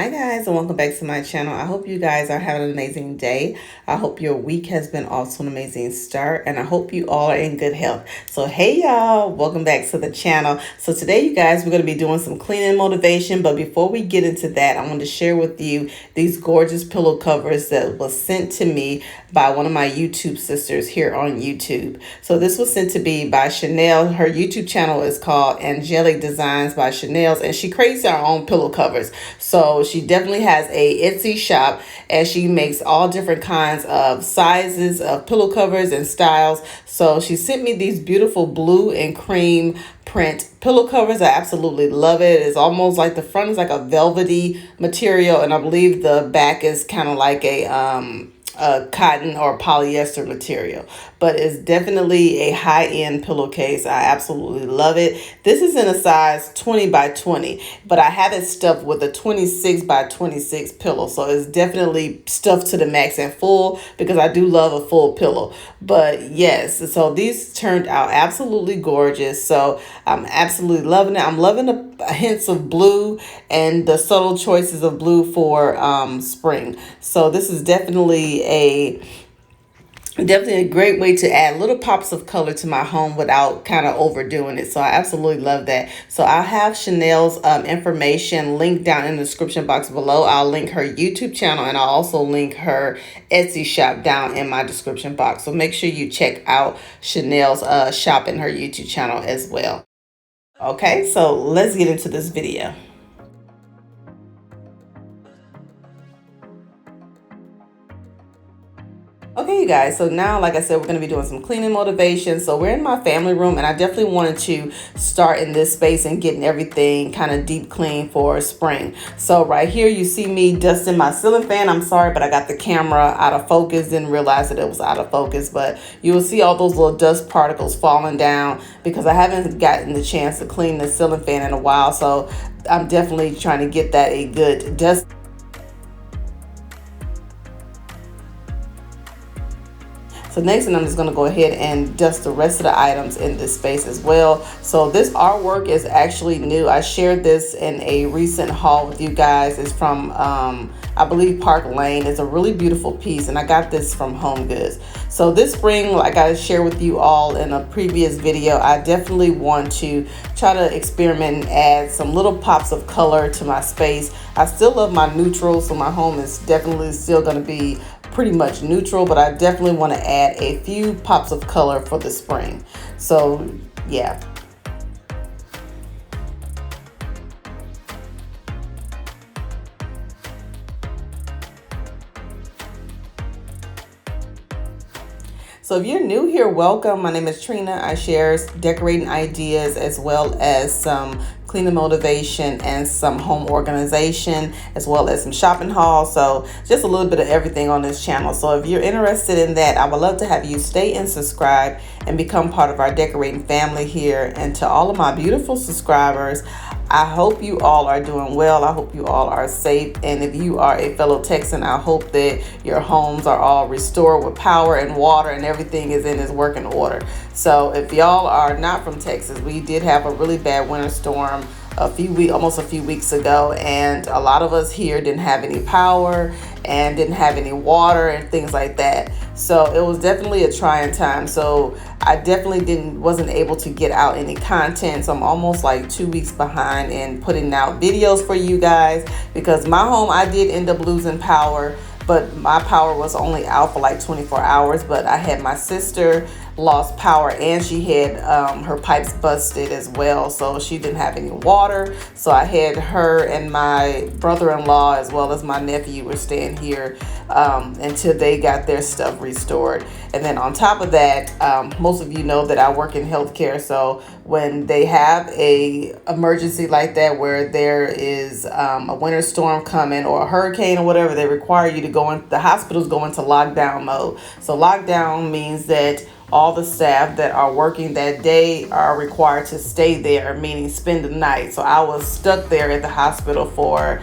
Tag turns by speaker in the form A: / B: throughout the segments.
A: Hi guys, and welcome back to my channel. I hope you guys are having an amazing day. I hope your week has been off to an amazing start, and I hope you all are in good health. So hey y'all, welcome back to the channel. So today you guys, we're going to be doing some cleaning motivation, but before we get into that, I want to share with you these gorgeous pillow covers that was sent to me by one of my YouTube sisters here on YouTube. So this was sent to me by Shenell. Her YouTube channel is called Angelic Designs by Shenell, and she creates her own pillow covers. So she definitely has a Etsy shop, and she makes all different kinds of sizes of pillow covers and styles. So she sent me these beautiful blue and cream print pillow covers. I absolutely love it. It's almost like the front is like a velvety material, and I believe the back is kind of like a cotton or polyester material, but it's definitely a high-end pillowcase. I absolutely love it. This is in a size 20 by 20, but I have it stuffed with a 26 by 26 pillow, so it's definitely stuffed to the max and full because I do love a full pillow. But yes, so these turned out absolutely gorgeous, so I'm absolutely loving it. I'm loving the hints of blue and the subtle choices of blue for spring. So this is definitely a great way to add little pops of color to my home without kind of overdoing it. So I absolutely love that. So I'll have Shenell's information linked down in the description box below. I'll link her YouTube channel, and I'll also link her Etsy shop down in my description box. So make sure you check out Shenell's shop and her YouTube channel as well. Okay, so let's get into this video. Okay, you guys, so now, like I said, we're going to be doing some cleaning motivation. So we're in my family room, and I definitely wanted to start in this space and getting everything kind of deep clean for spring. So right here, you see me dusting my ceiling fan. I'm sorry, but I got the camera out of focus, didn't realize that it was out of focus, but you will see all those little dust particles falling down because I haven't gotten the chance to clean the ceiling fan in a while. So I'm definitely trying to get that a good dust. So next thing, I'm just going to go ahead and dust the rest of the items in this space as well. So this artwork is actually new. I shared this in a recent haul with you guys. It's from, I believe, Park Lane. It's a really beautiful piece, and I got this from Home Goods. So this spring, like I shared with you all in a previous video, I definitely want to try to experiment and add some little pops of color to my space. I still love my neutrals, so my home is definitely still going to be pretty much neutral, but I definitely want to add a few pops of color for the spring. So yeah. So if you're new here, welcome. My name is Trina. I share decorating ideas as well as some cleaning motivation and some home organization, as well as some shopping hauls. So just a little bit of everything on this channel. So if you're interested in that, I would love to have you stay and subscribe and become part of our decorating family here. And to all of my beautiful subscribers, I hope you all are doing well. I hope you all are safe. And if you are a fellow Texan, I hope that your homes are all restored with power and water and everything is in its working order. So if y'all are not from Texas, we did have a really bad winter storm almost a few weeks ago, and a lot of us here didn't have any power and didn't have any water and things like that. So it was definitely a trying time. So I definitely wasn't able to get out any content. So I'm almost like 2 weeks behind in putting out videos for you guys because my home, I did end up losing power, but my power was only out for like 24 hours. But I had my sister lost power, and she had her pipes busted as well, so she didn't have any water. So I had her and my brother-in-law as well as my nephew were staying here until they got their stuff restored. And then on top of that, most of you know that I work in healthcare, so when they have a emergency like that where there is a winter storm coming or a hurricane or whatever, they require you to go in, the hospitals go into lockdown mode. So lockdown means that all the staff that are working that day are required to stay there, meaning spend the night. So I was stuck there at the hospital for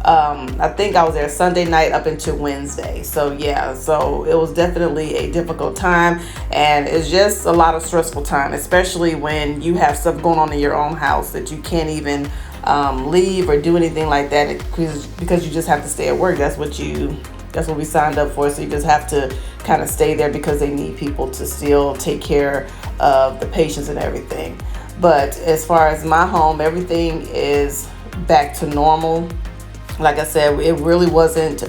A: I think I was there Sunday night up until Wednesday. So yeah, so it was definitely a difficult time, and it's just a lot of stressful time, especially when you have stuff going on in your own house that you can't even leave or do anything like that, because you just have to stay at work. That's what we signed up for. So you just have to kind of stay there because they need people to still take care of the patients and everything. But as far as my home, everything is back to normal. Like I said, it really wasn't,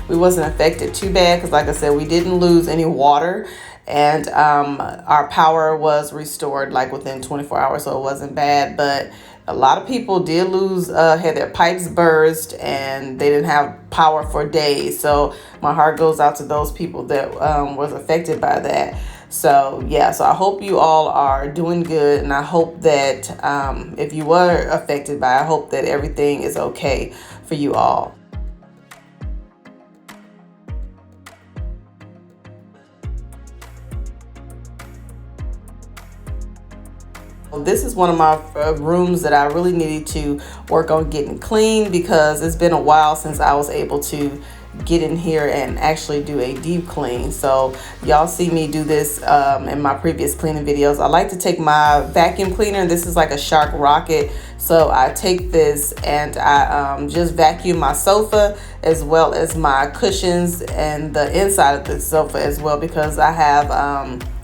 A: we wasn't affected too bad, because like I said, we didn't lose any water, and our power was restored like within 24 hours, so it wasn't bad. But a lot of people did lose, had their pipes burst, and they didn't have power for days. So my heart goes out to those people that was affected by that. So yeah, so I hope you all are doing good, and I hope that if you were affected by it, I hope that everything is okay for you all. This is one of my rooms that I really needed to work on getting clean, because it's been a while since I was able to get in here and actually do a deep clean. So y'all see me do this in my previous cleaning videos. I like to take my vacuum cleaner. This is like a Shark Rocket. So I take this and I just vacuum my sofa, as well as my cushions and the inside of the sofa as well, because I have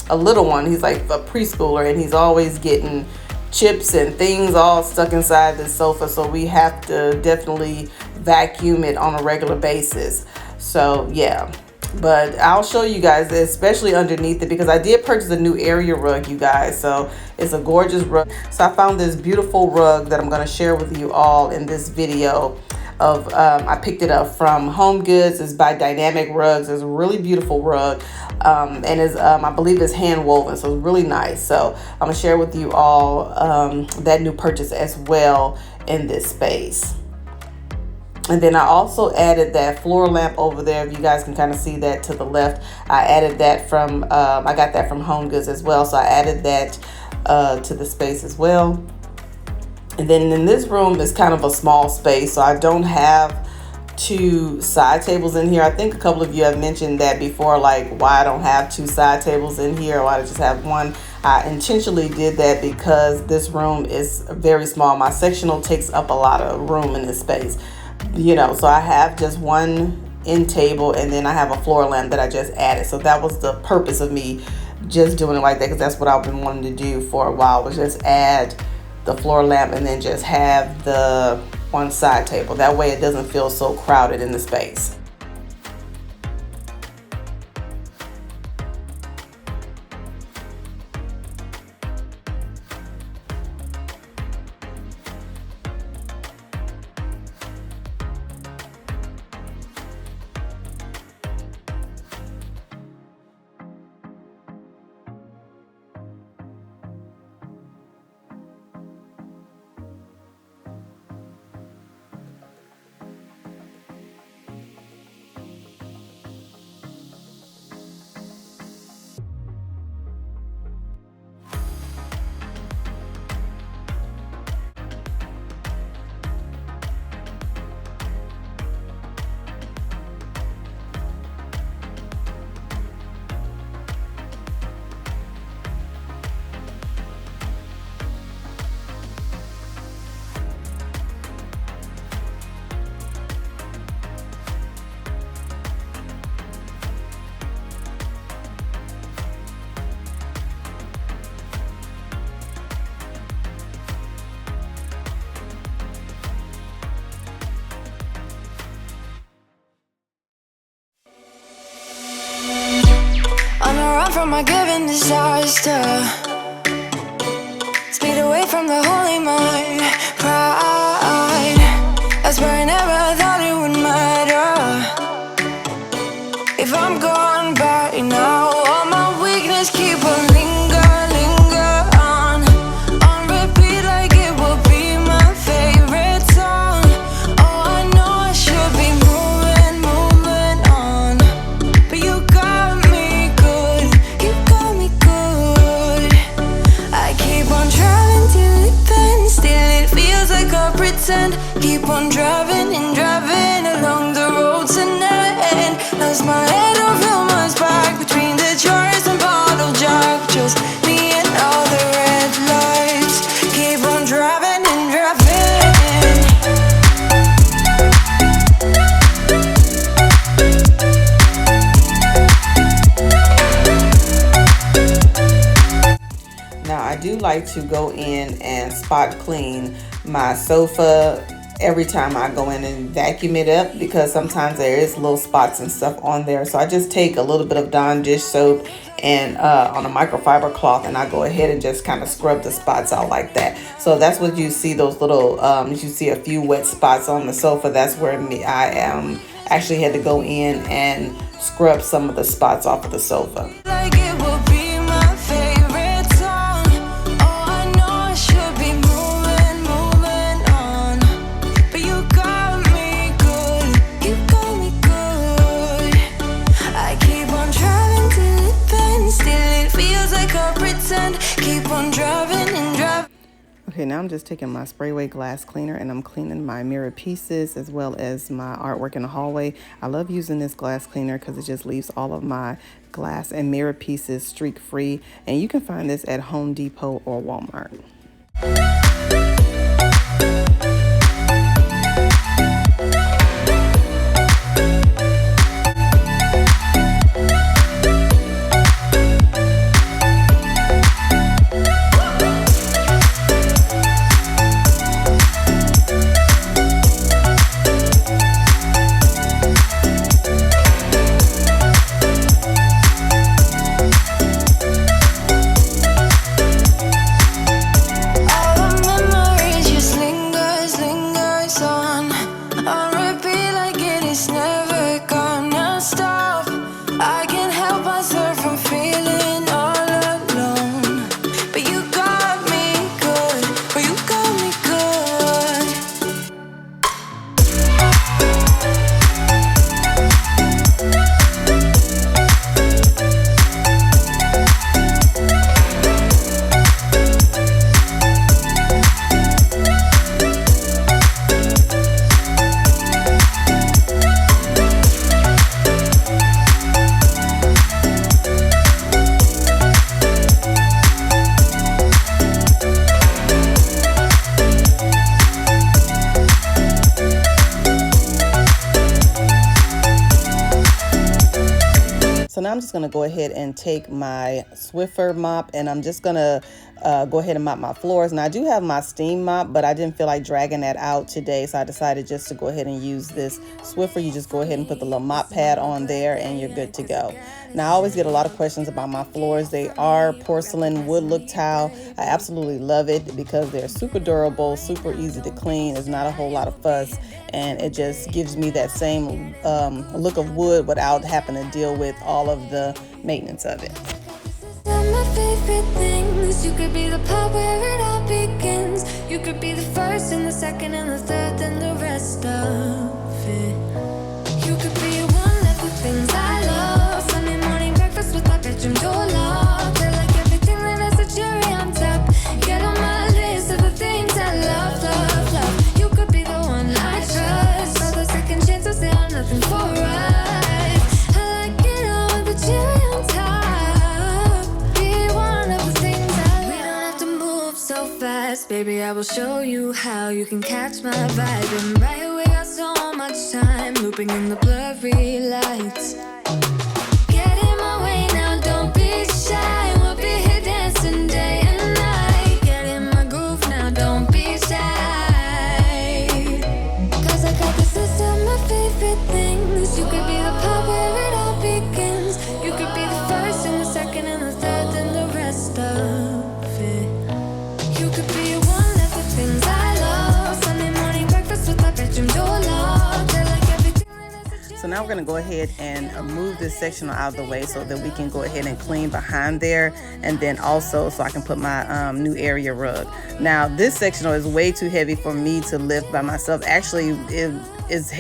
A: a little one. He's like a preschooler, and he's always getting chips and things all stuck inside the sofa. So we have to definitely vacuum it on a regular basis. So yeah, but I'll show you guys, especially underneath it, because I did purchase a new area rug, you guys. So it's a gorgeous rug. So I found this beautiful rug that I'm going to share with you all in this video. I picked it up from Home Goods. It's by Dynamic Rugs. It's a really beautiful rug, and is I believe it's hand woven, so it's really nice. So I'm gonna share with you all that new purchase as well in this space. And then I also added that floor lamp over there. If you guys can kind of see that to the left, I added that from I got that from Home Goods as well. So I added that to the space as well. And then in this room is kind of a small space, so I don't have two side tables in here. I think a couple of you have mentioned that before, like why I don't have two side tables in here, or why I just have one. I intentionally did that because this room is very small. My sectional takes up a lot of room in this space, so I have just one end table, and then I have a floor lamp that I just added. So that was the purpose of me just doing it like that, because that's what I've been wanting to do for a while, was just add the floor lamp and then just have the one side table. That way it doesn't feel so crowded in the space.
B: From my given disaster, speed away from the holy mind. Pride, that's where I never thought it would matter. If I'm gone by now, all my weakness keep on linger on repeat, like it will be my favorite song. Oh, I know I should be moving on, but you got me good. You got me good. I keep on driving till it bends, still it feels like I pretend. Keep on driving and driving along the road tonight. Lost my head over my back between the jars and bottle jack. Just me and all the red lights. Keep on driving and driving.
A: Now I do like to go in and spot clean my sofa every time I go in and vacuum it up, because sometimes there is little spots and stuff on there. So I just take a little bit of Dawn dish soap and on a microfiber cloth, and I go ahead and just kind of scrub the spots out like that. So that's what you see, those little you see a few wet spots on the sofa. That's where I am actually had to go in and scrub some of the spots off of the sofa.
B: Like it will be my favorite song. Oh, I know I should be moving on, but you got me good, you got me good. I keep on driving till it bends, still it feels like I pretend. Keep on driving and driving.
A: Okay, now I'm just taking my Sprayway glass cleaner and I'm cleaning my mirror pieces as well as my artwork in the hallway. I love using this glass cleaner because it just leaves all of my glass and mirror pieces streak free. And you can find this at Home Depot or Walmart. So now I'm just going to go ahead and take my Swiffer mop and I'm just going to go ahead and mop my floors. And I do have my steam mop, but I didn't feel like dragging that out today. So I decided just to go ahead and use this Swiffer. You just go ahead and put the little mop pad on there and you're good to go. Now I always get a lot of questions about my floors. They are porcelain wood look tile. I absolutely love it because they're super durable, super easy to clean. There's not a whole lot of fuss. And it just gives me that same look of wood without having to deal with all of the maintenance of it.
B: My favorite things. You could be the part where it all begins. You could be the first and the second and the third and the rest of it. You could be one of the things I love. Sunday morning breakfast with my bedroom door locked. I like everything that has a cherry on top. Get on my list of the things I love, love, love. You could be the one I trust. All the second chances, they are nothing for us. I like it all with the cherry on top. Be one of the things I love. We don't have to move so fast, baby. I will show you how you can catch my vibe. And right here we got so much time, looping in the blurry lights. Get in my way now, don't be shy. We'll be here dancing day and night. Get in my groove now, don't be shy. Cause I got this list of my favorite things. You could be the part where it all begins. You could be the first and the second and the third and the rest of it. You could be one of the things I love. Sunday morning breakfast with my bedroom door locked. I like everything that has a
A: So now we're going to go ahead and move this sectional out of the way so that we can go ahead and clean behind there, and then also so I can put my new area rug. Now this sectional is way too heavy for me to lift by myself. Actually, it's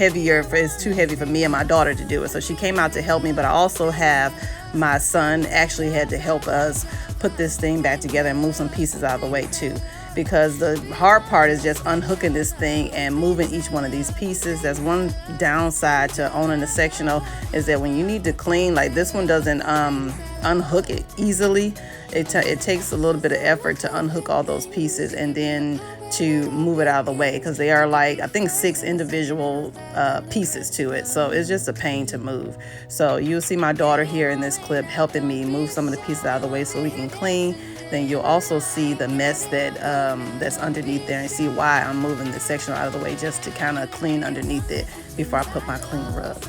A: too heavy for me and my daughter to do it. So she came out to help me, but I also have my son actually had to help us put this thing back together and move some pieces out of the way too. Because the hard part is just unhooking this thing and moving each one of these pieces. That's one downside to owning a sectional, is that when you need to clean, like this one doesn't unhook it easily. It takes a little bit of effort to unhook all those pieces and then to move it out of the way, because they are like, I think 6 individual pieces to it. So it's just a pain to move. So you'll see my daughter here in this clip helping me move some of the pieces out of the way so we can clean. then you'll also see the mess that that's underneath there, and see why I'm moving the sectional out of the way, just to kind of clean underneath it before I put my clean rug.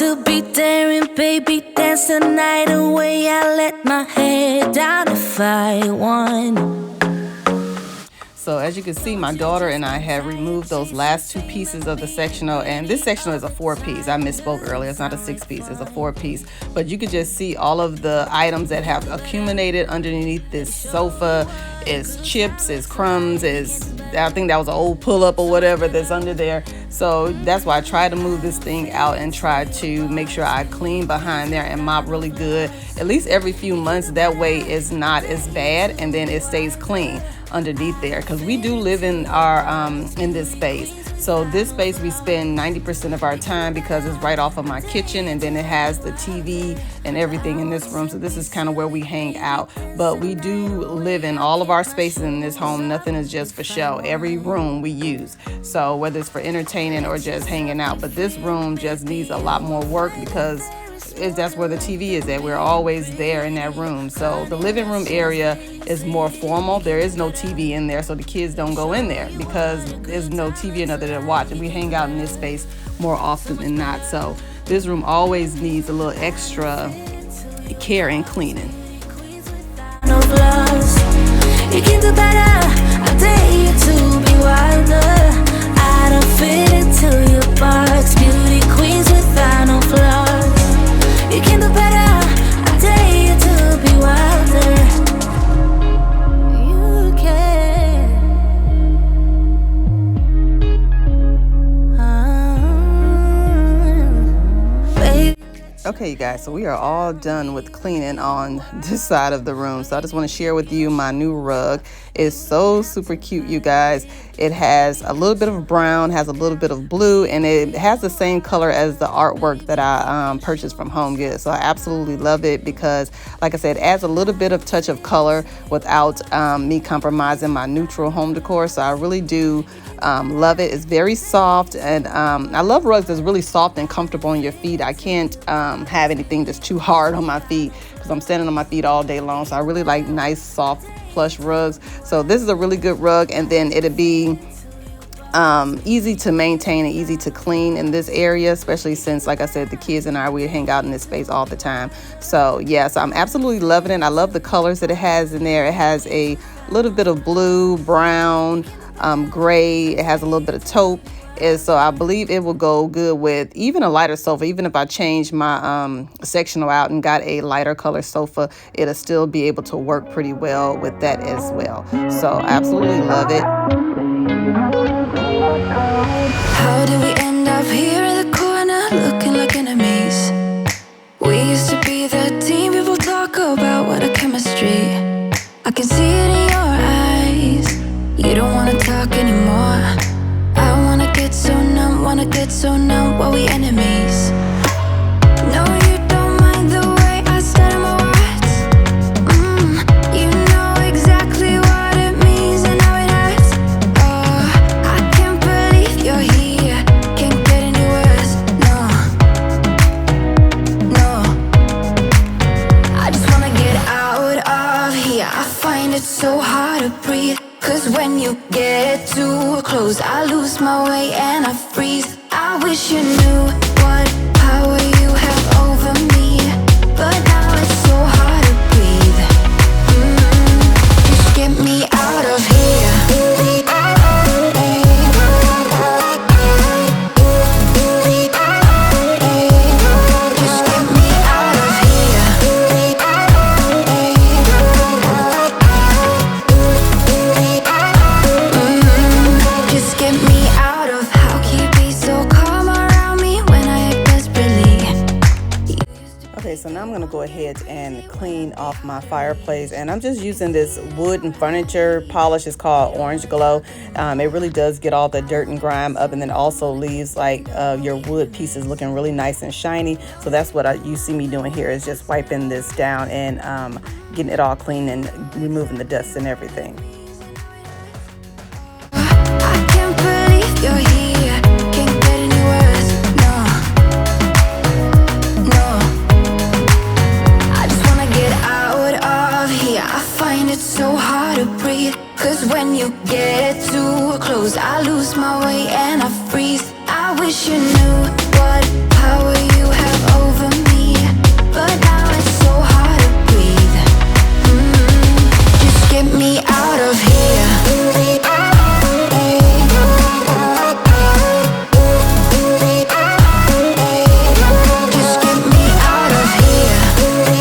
B: To be daring, baby, dance the night away. I let my head down if I won.
A: So as you can see, my daughter and I have removed those last two pieces of the sectional, and this sectional is a 4-piece. I misspoke earlier, it's not a 6-piece, it's a 4-piece. But you can just see all of the items that have accumulated underneath this sofa. It's chips, it's crumbs, I think that was an old pull-up or whatever that's under there. So that's why I try to move this thing out and try to make sure I clean behind there and mop really good, at least every few months. That way it's not as bad, and then it stays clean underneath there, because we do live in our in this space. So this space we spend 90% of our time, because it's right off of my kitchen, and then it has the TV and everything in this room. So this is kind of where we hang out. But we do live in all of our spaces in this home. Nothing is just for show. Every room we use. So whether it's for entertaining or just hanging out. But this room just needs a lot more work, because that's where the TV is at. We're always there in that room. So the living room area is more formal. There is no TV in there, so the kids don't go in there because there's no TV and other to watch. And we hang out in this space more often than not. So this room always needs a little extra care and cleaning.
B: No gloves. You can do better. I dare you to be wilder. I don't fit into your box. Beauty queens without no flaws. You can do better. I dare you to be wilder. You can. Baby.
A: Okay, you guys, so we are all done with cleaning on this side of the room. So I just want to share with you my new rug. It's so super cute, you guys. It has a little bit of brown, has a little bit of blue, and it has the same color as the artwork that I purchased from Home Goods. So I absolutely love it because, like I said, it adds a little bit of touch of color without me compromising my neutral home decor. So I really do love it. It's very soft, and I love rugs that's really soft and comfortable on your feet. I can't have anything that's too hard on my feet because I'm standing on my feet all day long. So I really like nice, soft, plush rugs. So this is a really good rug, and then it'll be easy to maintain and easy to clean in this area, especially since, like I said, the kids and I, we hang out in this space all the time. So yes, I'm absolutely loving it. I love the colors that it has in there. It has a little bit of blue, brown, gray. It has a little bit of taupe. So I believe it will go good with even a lighter sofa. Even if I change my sectional out and got a lighter color sofa, it'll still be able to work pretty well with that as well. So I absolutely love it.
B: How did we end up here in the corner looking like enemies? We used to be the team people talk about, what a chemistry. I can see it in your eyes. You don't wanna talk anymore. I wanna get so numb while we enemies. No, you don't mind the way I stutter my words. You know exactly what it means and how it hurts. Oh, I can't believe you're here. Can't get any worse. No. I just wanna get out of here. I find it so hard to breathe. 'Cause when you get too close, I lose my way and I freeze. I wish you knew what power you have over me, but now it's so hard to breathe. Just get me out of here. Just get me out
A: ahead and clean off my fireplace. And I'm just using this wood and furniture polish. It's called Orange Glow. It really does get all the dirt and grime up, and then also leaves like your wood pieces looking really nice and shiny. So that's what you see me doing here, is just wiping this down and getting it all clean and removing the dust and everything.
B: I can't believe you're here. Can't get any worse. No, no. I just wanna get out of here. I find it so hard to breathe. 'Cause when you get too close, I lose my way and I freeze. I wish you knew what power you have over me, but now it's so hard to breathe. Just get me out of here. Just get me out of here. I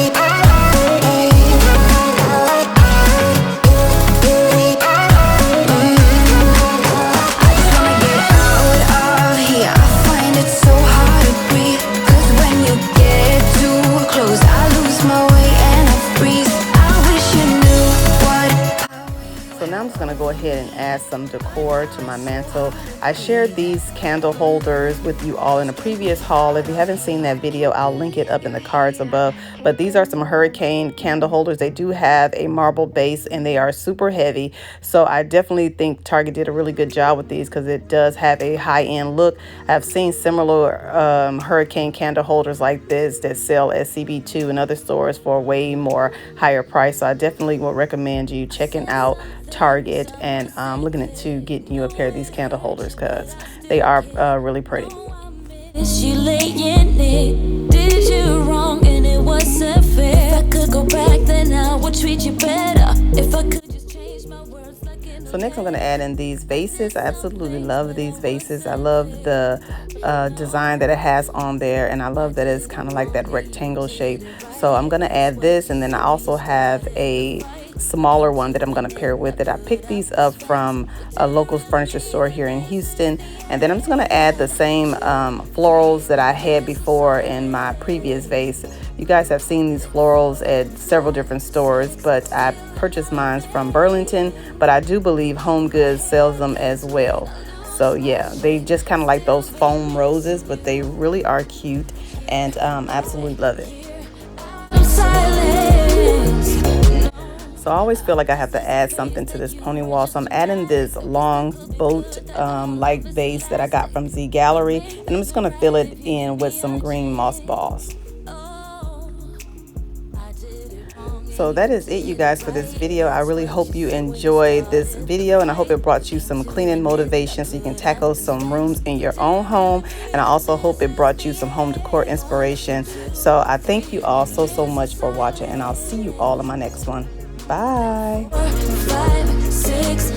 B: just wanna get out of here. I find it so hard to breathe. 'Cause when you get too close, I lose my way and I freeze. I wish you knew what.
A: So now I'm just going to go ahead and add some decor to my mantle. I shared these candle holders with you all in a previous haul. If you haven't seen that video, I'll link it up in the cards above. But these are some hurricane candle holders. They do have a marble base and they are super heavy. So I definitely think Target did a really good job with these because it does have a high-end look. I've seen similar hurricane candle holders like this that sell at CB2 and other stores for a way more higher price. So I definitely would recommend you checking out Target and looking into getting you a pair of these candle holders because they are really pretty.
C: She laying it, did you wrong and it wasn't fair. If I could go back, then I would treat you better. If I could just change my words like in.
A: So next I'm going to add in these vases. I absolutely love these vases. I love the design that it has on there, and I love that it's kind of like that rectangle shape. So I'm going to add this, and then I also have a smaller one that I'm going to pair with it. I picked these up from a local furniture store here in Houston, and then I'm just going to add the same florals that I had before in my previous vase. You guys have seen these florals at several different stores, but I purchased mine from Burlington, but I do believe Home Goods sells them as well. So yeah, they just kind of like those foam roses, but they really are cute, and absolutely love it. So I always feel like I have to add something to this pony wall. So I'm adding this long boat like vase that I got from Z Gallery. And I'm just going to fill it in with some green moss balls. So that is it, you guys, for this video. I really hope you enjoyed this video, and I hope it brought you some cleaning motivation so you can tackle some rooms in your own home. And I also hope it brought you some home decor inspiration. So I thank you all so much for watching, and I'll see you all in my next one. Bye.
C: 4, 5, 6,